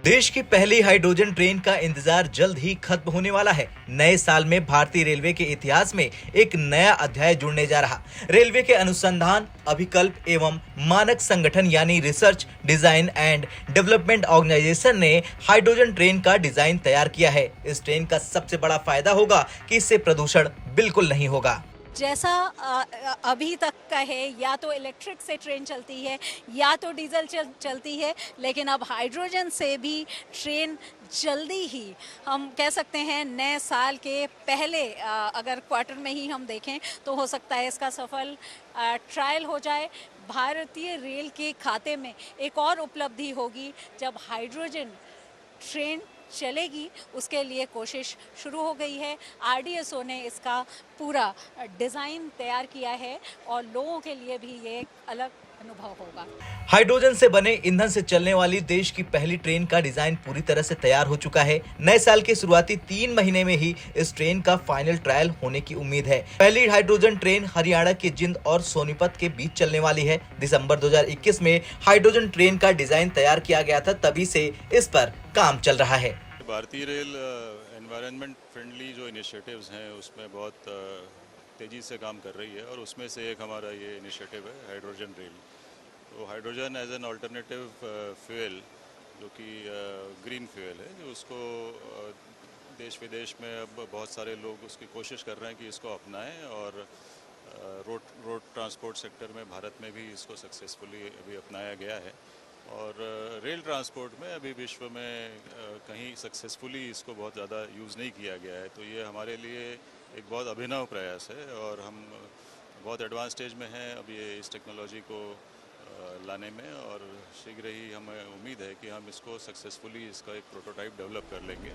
देश की पहली हाइड्रोजन ट्रेन का इंतजार जल्द ही खत्म होने वाला है। नए साल में भारतीय रेलवे के इतिहास में एक नया अध्याय जुड़ने जा रहा। रेलवे के अनुसंधान, अभिकल्प एवं मानक संगठन यानी research, design and development organization ने हाइड्रोजन ट्रेन का डिजाइन तैयार किया है। इस ट्रेन का सबसे बड़ा फायदा होगा कि इससे प्रदूषण बिल्कुल नहीं होगा। जैसा अभी तक का है, या तो इलेक्ट्रिक से ट्रेन चलती है या तो डीजल चलती है, लेकिन अब हाइड्रोजन से भी ट्रेन जल्दी ही, हम कह सकते हैं नए साल के पहले अगर क्वार्टर में ही हम देखें तो हो सकता है इसका सफल ट्रायल हो जाए। भारतीय रेल के खाते में एक और उपलब्धि होगी जब हाइड्रोजन ट्रेन चलेगी। उसके लिए कोशिश शुरू हो गई है। आरडीएसओ ने इसका पूरा डिज़ाइन तैयार किया है और लोगों के लिए भी ये एक अलग अनुभव होगा। हाइड्रोजन से बने ईंधन से चलने वाली देश की पहली ट्रेन का डिजाइन पूरी तरह से तैयार हो चुका है। नए साल के शुरुआती 3 महीने में ही इस ट्रेन का फाइनल ट्रायल होने की उम्मीद है। पहली हाइड्रोजन ट्रेन हरियाणा के जिंद और सोनीपत के बीच चलने वाली है। दिसंबर 2021 में हाइड्रोजन ट्रेन का डिजाइन तैयार किया गया था, तभी से इस पर काम चल रहा है। भारतीय रेल एनवायरनमेंट फ्रेंडली जो इनिशिएटिव्स हैं उसमें बहुत तेज़ी से काम कर रही है और उसमें से एक हमारा ये इनिशिएटिव है हाइड्रोजन रेल। तो hydrogen as an alternative fuel, जो कि ग्रीन फ्यूल है, जो उसको देश विदेश में अब बहुत सारे लोग उसकी कोशिश कर रहे हैं कि इसको अपनाएं और रोड ट्रांसपोर्ट सेक्टर में भारत में भी इसको सक्सेसफुली अभी अपनाया गया है और रेल ट्रांसपोर्ट में अभी विश्व में कहीं सक्सेसफुली इसको बहुत ज़्यादा यूज़ नहीं किया गया है। तो ये हमारे लिए एक बहुत अभिनव प्रयास है और हम बहुत एडवांस स्टेज में हैं अब ये इस टेक्नोलॉजी को लाने में और शीघ्र ही हमें उम्मीद है कि हम इसको सक्सेसफुली इसका एक प्रोटोटाइप डेवलप कर लेंगे।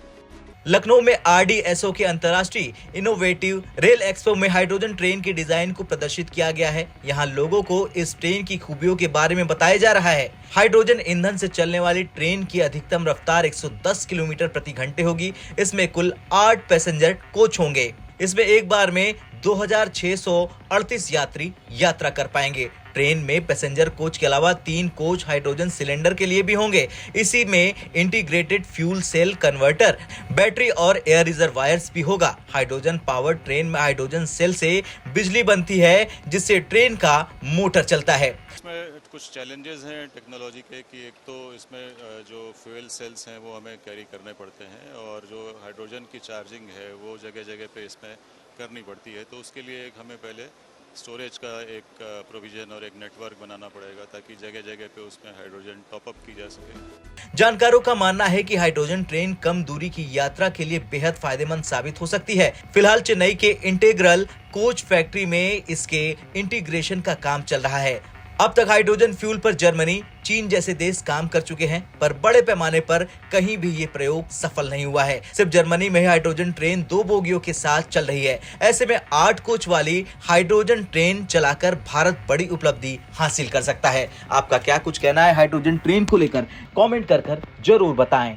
लखनऊ में आरडीएसओ के अंतर्राष्ट्रीय इनोवेटिव रेल एक्सपो में हाइड्रोजन ट्रेन के डिजाइन को प्रदर्शित किया गया है। यहाँ लोगों को इस ट्रेन की खूबियों के बारे में बताया जा रहा है। हाइड्रोजन ईंधन से चलने वाली ट्रेन की अधिकतम रफ्तार 110 किलोमीटर प्रति घंटे होगी। इसमें कुल 8 पैसेंजर कोच होंगे। इसमें एक बार में 2638 यात्री यात्रा कर पाएंगे। ट्रेन में पैसेंजर कोच के अलावा 3 कोच हाइड्रोजन सिलेंडर के लिए भी होंगे। इसी में integrated fuel cell converter, battery और एयर रिजर्वायर्स भी होगा। हाइड्रोजन पावर ट्रेन में हाइड्रोजन सेल से बिजली बनती है, जिससे ट्रेन का मोटर चलता है। इसमें कुछ चैलेंजेस हैं टेक्नोलॉजी के कि एक तो इसमें जो फ्यूल सेल्स हैं वो हमें कैरी करने पड़ते हैं और जो हाइड्रोजन की चार्जिंग है वो जगह जगह पे इसमें करनी पड़ती है। तो उसके लिए एक हमें पहले स्टोरेज का एक प्रोविजन और एक नेटवर्क बनाना पड़ेगा ताकि जगह जगह पे उसमें हाइड्रोजन टॉपअप की जा सके। जानकारों का मानना है कि हाइड्रोजन ट्रेन कम दूरी की यात्रा के लिए बेहद फायदेमंद साबित हो सकती है। फिलहाल चेन्नई के इंटीग्रल कोच फैक्ट्री में इसके इंटीग्रेशन का काम चल रहा है। अब तक हाइड्रोजन फ्यूल पर जर्मनी, चीन जैसे देश काम कर चुके हैं, पर बड़े पैमाने पर कहीं भी ये प्रयोग सफल नहीं हुआ है। सिर्फ जर्मनी में हाइड्रोजन ट्रेन 2 बोगियों के साथ चल रही है। ऐसे में 8 कोच वाली हाइड्रोजन ट्रेन चलाकर भारत बड़ी उपलब्धि हासिल कर सकता है। आपका क्या कुछ कहना है हाइड्रोजन ट्रेन को लेकर? कमेंट कर जरूर बताएं।